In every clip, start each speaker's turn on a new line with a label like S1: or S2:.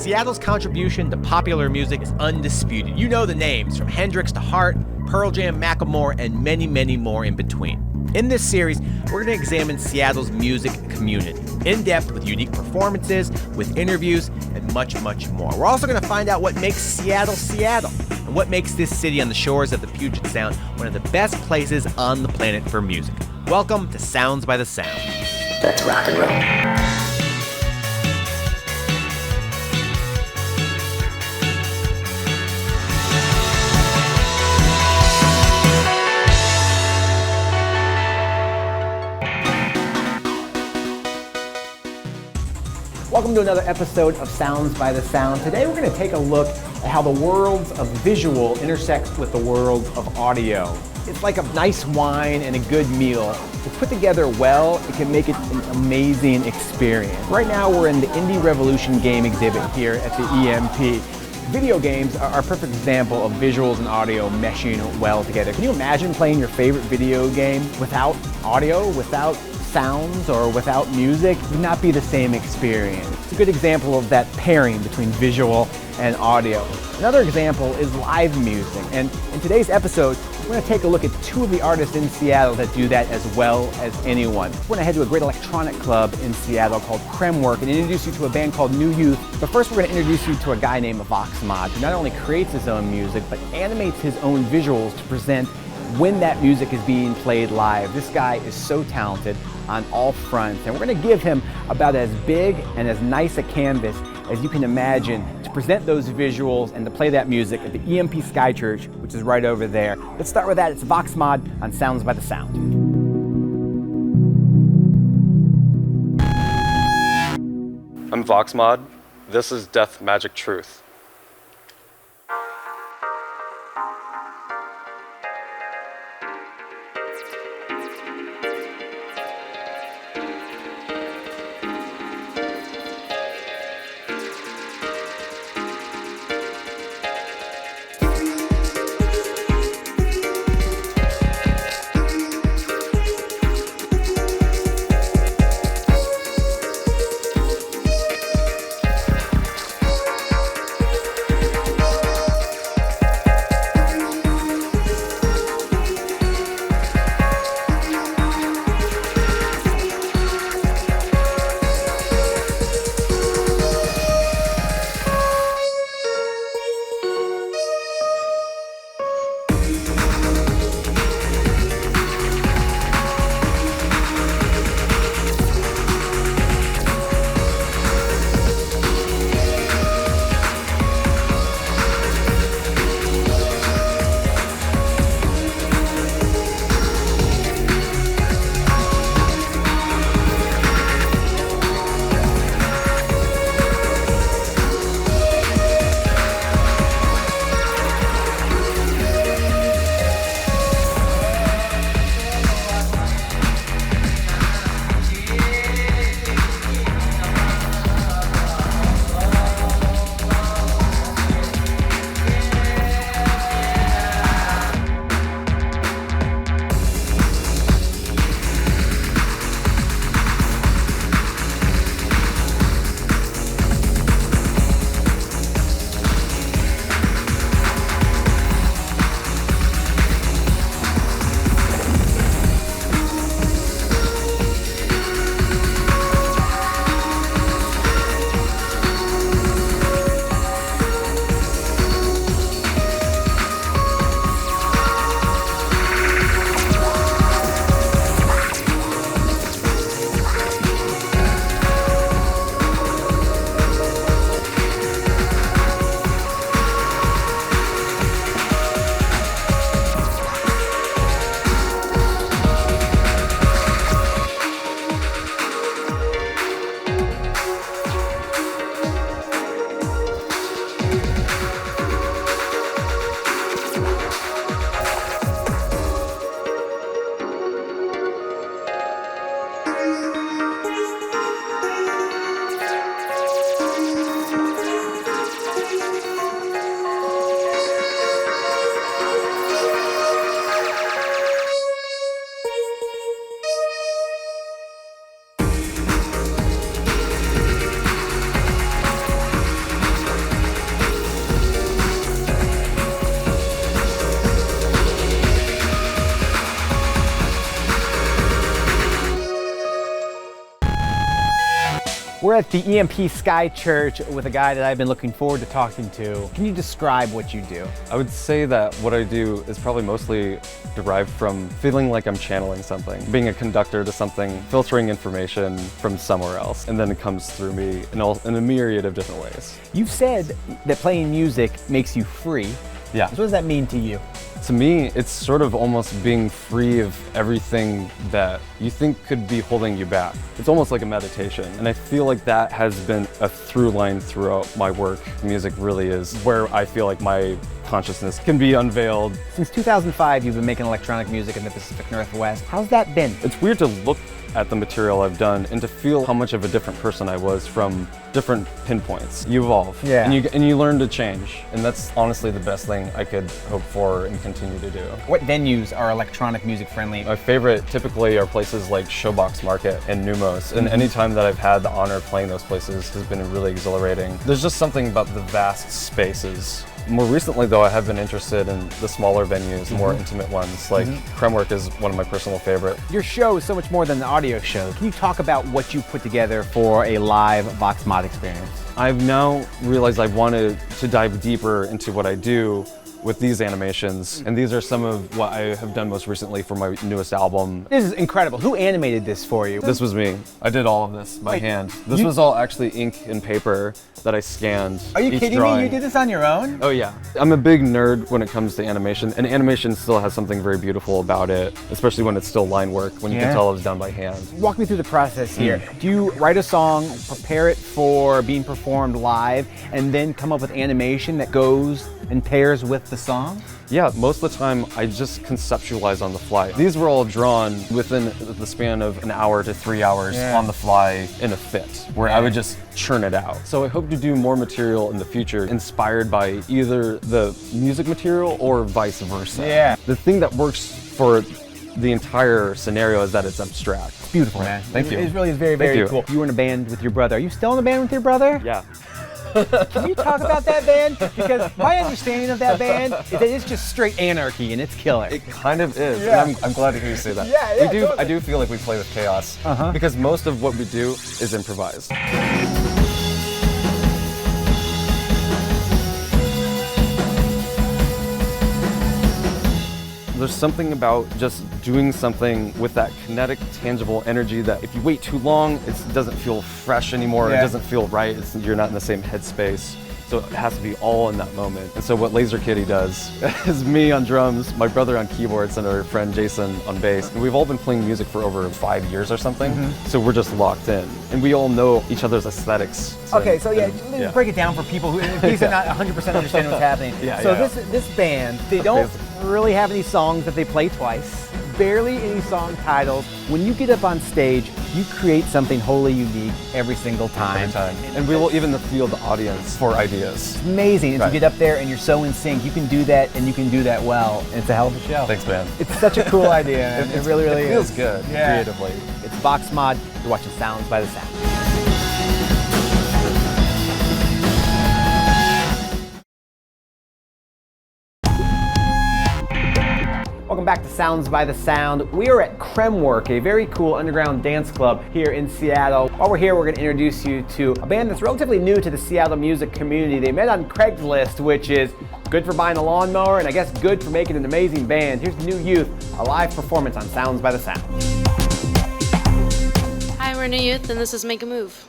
S1: Seattle's contribution to popular music is undisputed. You know the names, from Hendrix to Hart, Pearl Jam, Macklemore, and many, many more in between. In this series, we're going to examine Seattle's music community, in depth with unique performances, with interviews, and much, much more. We're also going to find out what makes Seattle, Seattle, and what makes this city on the shores of the Puget Sound one of the best places on the planet for music. Welcome to Sounds by the Sound.
S2: That's rock and roll.
S1: Welcome to another episode of Sounds by the Sound. Today we're going to take a look at how the worlds of visual intersect with the world of audio. It's like a nice wine and a good meal. If put together well, it can make it an amazing experience. Right now we're in the Indie Revolution game exhibit here at the EMP. Video games are a perfect example of visuals and audio meshing well together. Can you imagine playing your favorite video game without audio, without sounds, or without music? It would not be the same experience. It's a good example of that pairing between visual and audio. Another example is live music, and in today's episode, we're going to take a look at two of the artists in Seattle that do that as well as anyone. We're going to head to a great electronic club in Seattle called Kremwerk and introduce you to a band called Neu Yeuth. But first, we're going to introduce you to a guy named Vox Mod, who not only creates his own music, but animates his own visuals to present when that music is being played live. This guy is so talented on all fronts, and we're going to give him about as big and as nice a canvas as you can imagine to present those visuals and to play that music at the EMP Sky Church, which is right over there. Let's start with that. It's Vox Mod on Sounds by the Sound.
S3: I'm Vox Mod. This is Death Magic Truth.
S1: We're at the EMP Sky Church with a guy that I've been looking forward to talking to. Can you describe what you do?
S3: I would say that what I do is probably mostly derived from feeling like I'm channeling something, being a conductor to something, filtering information from somewhere else, and then it comes through me in a myriad of different ways.
S1: You've said that playing music makes you free.
S3: Yeah.
S1: So what does that mean to you?
S3: To me, it's sort of almost being free of everything that you think could be holding you back. It's almost like a meditation, and I feel like that has been a through line throughout my work. Music really is where I feel like my consciousness can be unveiled.
S1: Since 2005, you've been making electronic music in the Pacific Northwest. How's that been?
S3: It's weird to look at the material I've done and to feel how much of a different person I was from different pinpoints. You evolve,
S1: yeah,
S3: and you learn to change, and that's honestly the best thing I could hope for and continue to do.
S1: What venues are electronic music friendly?
S3: My favorite typically are places like Showbox Market and Numos, and any time that I've had the honor of playing those places has been really exhilarating. There's just something about the vast spaces. More recently though, I have been interested in the smaller venues, more intimate ones, like Kremwerk is one of my personal favorite.
S1: Your show is so much more than an audio show. Can you talk about what you put together for a live Vox Mod experience?
S3: I've now realized I wanted to dive deeper into what I do with these animations, and these are some of what I have done most recently for my newest album.
S1: This is incredible. Who animated this for you?
S3: This was me. I did all of this by hand. This was all actually ink and paper that I scanned.
S1: Are you kidding me? You did this on your own?
S3: Oh yeah. I'm a big nerd when it comes to animation, and animation still has something very beautiful about it, especially when it's still line work, when you can tell it was done by hand.
S1: Walk me through the process here. Do you write a song, prepare it for being performed live, and then come up with animation that goes and pairs with the song?
S3: Yeah, most of the time I just conceptualize on the fly. These were all drawn within the span of an hour to 3 hours on the fly in a fit, where I would just churn it out. So I hope to do more material in the future inspired by either the music material or vice versa.
S1: Yeah.
S3: The thing that works for the entire scenario is that it's abstract.
S1: It's beautiful, man.
S3: Thank you.
S1: It really is very, very cool. You were in a band with your brother. Are you still in a band with your brother?
S3: Yeah.
S1: Can you talk about that band? Because my understanding of that band is that it's just straight anarchy and it's killer.
S3: It kind of is.
S1: Yeah.
S3: And I'm glad to hear you say that.
S1: Yeah,
S3: Totally. I do feel like we play with chaos because most of what we do is improvised. There's something about just doing something with that kinetic, tangible energy that if you wait too long, it doesn't feel fresh anymore. It doesn't feel right. You're not in the same headspace. So it has to be all in that moment. And so what Laser Kitty does is me on drums, my brother on keyboards, and our friend Jason on bass. And we've all been playing music for over 5 years or something. So we're just locked in. And we all know each other's aesthetics.
S1: Okay, so break it down for people who, in case they're not 100% understanding what's happening. This band, they don't really have any songs that they play twice. Barely any song titles. When you get up on stage, you create something wholly unique every single time.
S3: And we will even feel the audience for ideas.
S1: It's amazing. If you get up there and you're so in sync, you can do that and you can do that well. And it's a hell of a show.
S3: Thanks, man.
S1: It's such a cool idea. Man. It really, really
S3: feels good creatively.
S1: It's Vox Mod. You're watching Sounds by the Sound. Welcome back to Sounds by the Sound. We are at Kremwerk, a very cool underground dance club here in Seattle. While we're here, we're going to introduce you to a band that's relatively new to the Seattle music community. They met on Craigslist, which is good for buying a lawnmower and I guess good for making an amazing band. Here's Neu Yeuth, a live performance on Sounds by the Sound.
S4: Hi, we're Neu Yeuth and this is Make a Move.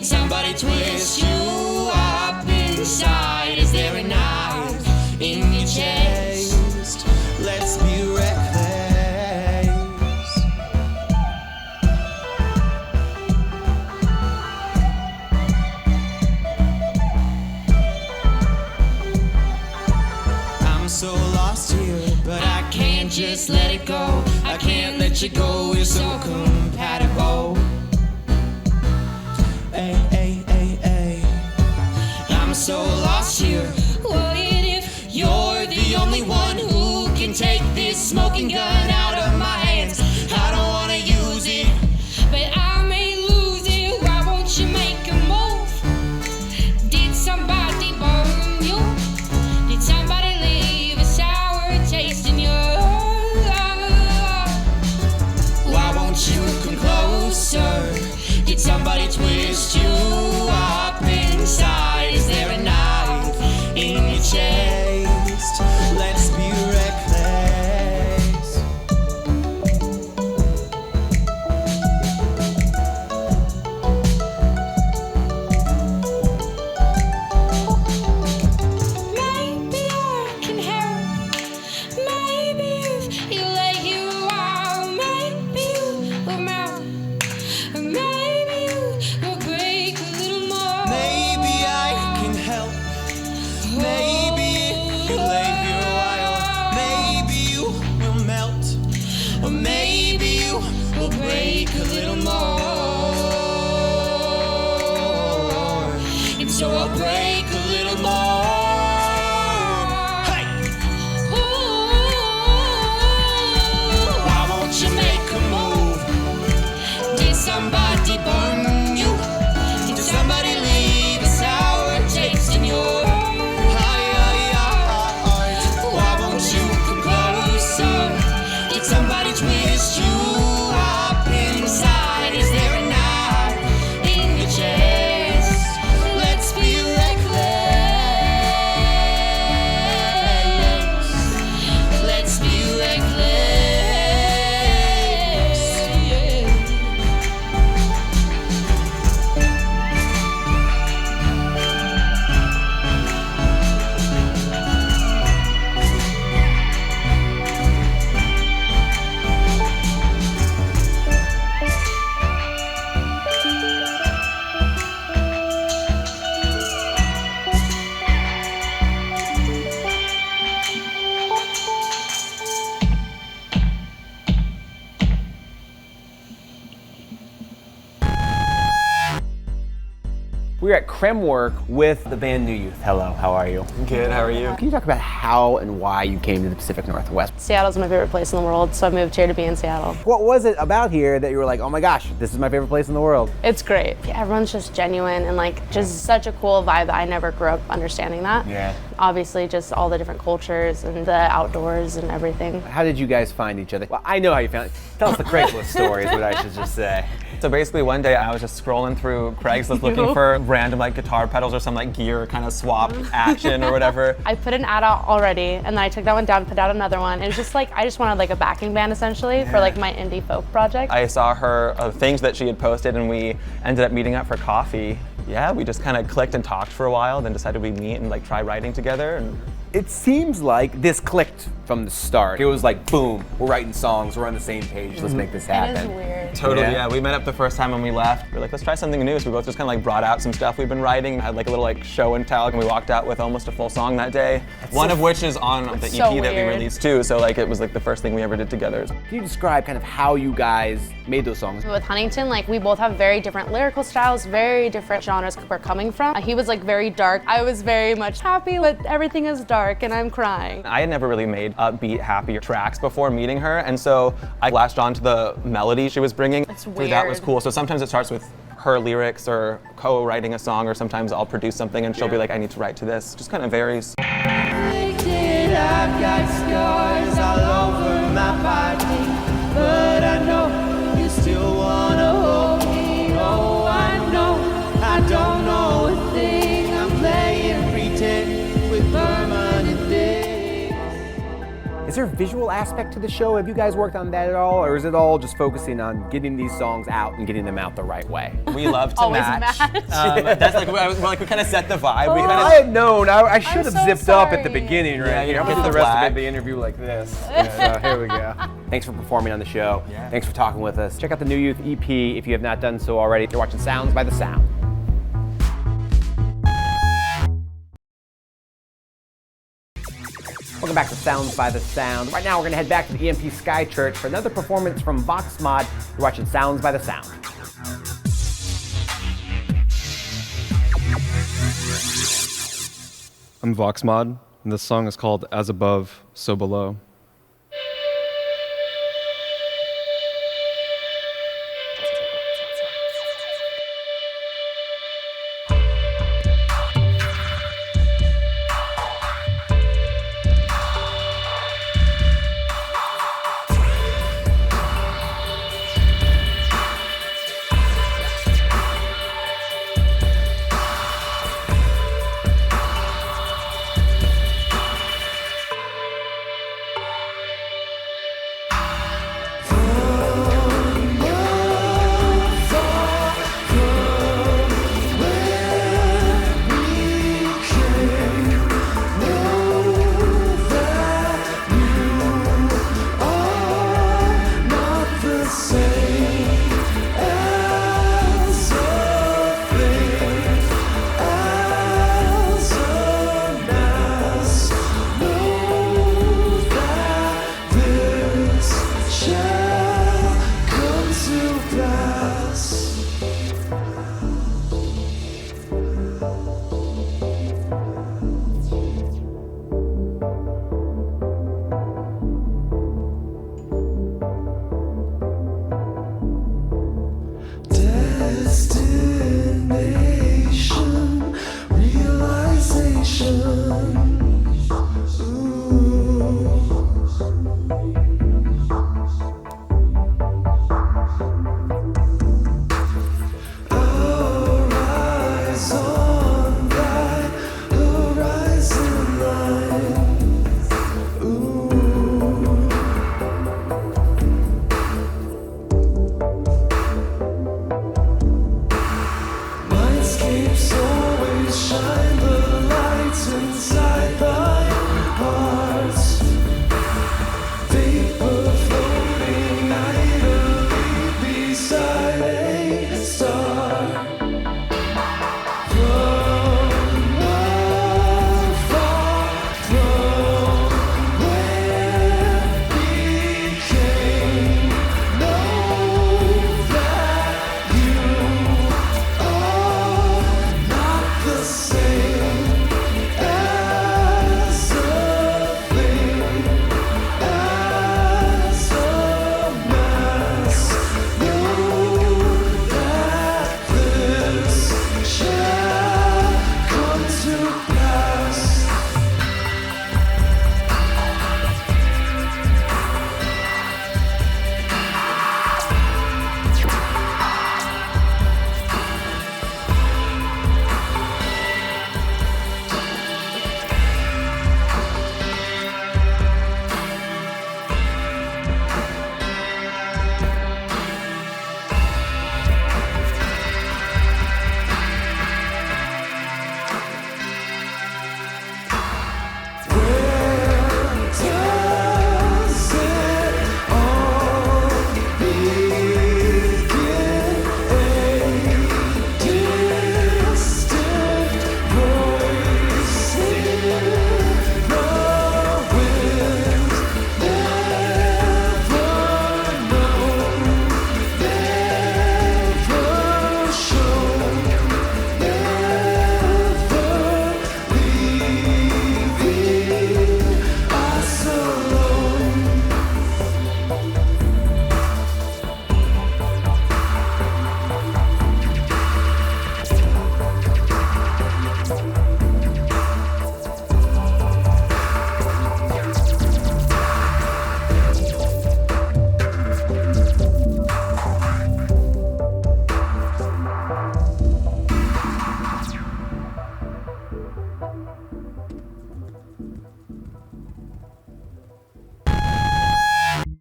S5: Somebody twist you up inside. Is there a knife in your chest? Let's be reckless. let you go, we're so compatible. Ay. I'm so lost here. What if you're the only one who can take this smoking gun out of my hands? I don't wanna use it,
S4: But I may lose it. Why won't you make a move? Did somebody burn you? Did somebody leave a sour taste in your
S5: why won't you come closer? Did somebody twist you up inside? Is there a knife in your chest? Let's be reckless.
S4: Maybe I can help. Maybe if you let you out, maybe you will melt. Or maybe you will break a little more.
S5: Maybe I can help. Maybe if you lay here a while, maybe you will melt. Or maybe you will break a little more. And so I'll break a little more. Hey! Why won't you make a move? Did somebody burn you? Did somebody leave a sour taste in your heart? Why won't you come closer? Did somebody twist you up inside? Is there a knife in your chest? Let's be reckless. Let's be reckless. Yeah.
S1: We're at Kremwerk with the band Neu Yeuth. Hello, how are you?
S3: Good, how are you?
S1: Can you talk about how and why you came to the Pacific Northwest?
S6: Seattle's my favorite place in the world, so I moved here to be in Seattle.
S1: What was it about here that you were like, oh my gosh, this is my favorite place in the world?
S6: It's great. Everyone's just genuine and like just such a cool vibe that I never grew up understanding that.
S1: Yeah.
S6: Obviously just all the different cultures and the outdoors and everything.
S1: How did you guys find each other? Well, I know how you found it. Tell us the Craigslist story is what I should just say.
S7: So basically one day I was just scrolling through Craigslist looking for random like guitar pedals or some like gear kind of swap action or whatever.
S6: I put an ad out already and then I took that one down, put out another one. It was just like, I just wanted like a backing band essentially for like my indie folk project.
S7: I saw her things that she had posted and we ended up meeting up for coffee. Yeah, we just kind of clicked and talked for a while, then decided we'd meet and like try writing together. And
S1: It seems like this clicked from the start. It was like, boom, we're writing songs, we're on the same page, let's make this happen.
S6: It is weird.
S7: totally,
S1: Yeah.
S7: yeah. We met up the first time when we left. We were like, let's try something new. So we both just kind of like brought out some stuff we've been writing, had like a little like show and tell, and we walked out with almost a full song that day. One of which is on the EP
S6: so
S7: that we
S6: weird.
S7: released too. So like it was like the first thing we ever did together.
S1: Can you describe kind of how you guys made those songs?
S6: With Huntington, like we both have very different lyrical styles, very different genres we're coming from. He was like very dark. I was very much happy, but everything is dark and I'm crying.
S7: I had never really made upbeat, happier tracks before meeting her, and so I latched on to the melody she was bringing.
S6: It's
S7: That was
S6: weird.
S7: cool. So sometimes it starts with her lyrics or co-writing a song, or sometimes I'll produce something and she'll be like, I need to write to this. Just kind of varies.
S5: I've got scars all over my body, but I know you still wanna hold me. Oh, I know I don't know a thing. I'm playing pretend with permanent things.
S1: Is there a visual aspect to the show? Have you guys worked on that at all? Or is it all just focusing on getting these songs out and getting them out the right way?
S7: We love to
S6: Always
S7: match.
S6: match.
S7: That's like, we kind of set the vibe. We
S1: If
S7: kind
S1: I had known, I should have
S6: so
S1: zipped up at the
S6: sorry.
S1: beginning right
S7: Yeah, you
S1: here. I'm
S7: get
S1: gonna do
S7: the
S1: the rest
S7: flag.
S1: of the interview like this. So here we go. Thanks for performing on the show.
S7: Yeah.
S1: Thanks for talking with us. Check out the Neu Yeuth EP if you have not done so already. You're watching Sounds by the Sound. Welcome back to Sounds by the Sound. Right now we're going to head back to the MoPOP Sky Church for another performance from Vox Mod. You're watching Sounds by the Sound.
S3: I'm Vox Mod, and this song is called As Above, So Below.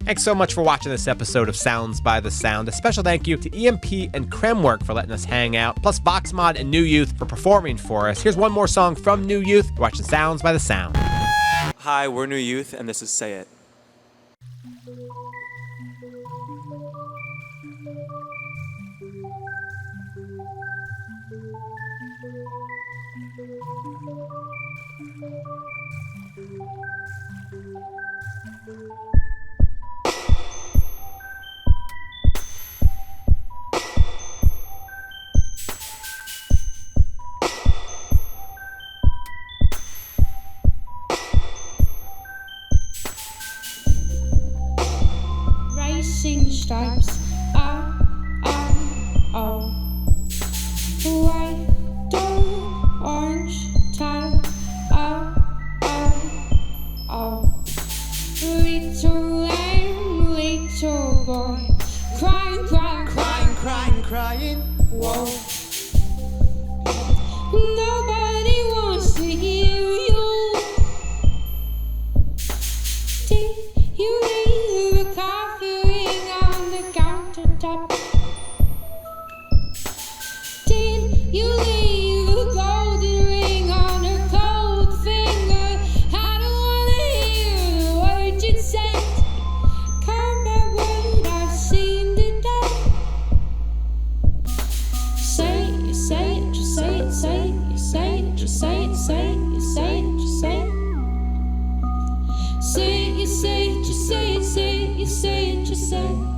S1: Thanks so much for watching this episode of Sounds by the Sound. A special thank you to EMP and Kremwerk for letting us hang out, plus Vox Mod and Neu Yeuth for performing for us. Here's one more song from Neu Yeuth. You're watching Sounds by the Sound.
S7: Hi, we're Neu Yeuth, and this is Say It.
S5: crying.
S4: Whoa. Nobody wants to hear you. Did you leave a coffee ring on the countertop? Did you leave a golden ring on her cold finger? I don't wanna hear the words you said. Come back what I've seen today. Say it, just say it, say it, you say it, just say it, say it, you say it, just say it. Say it, you say it, just say it, say it, you say it, just say it.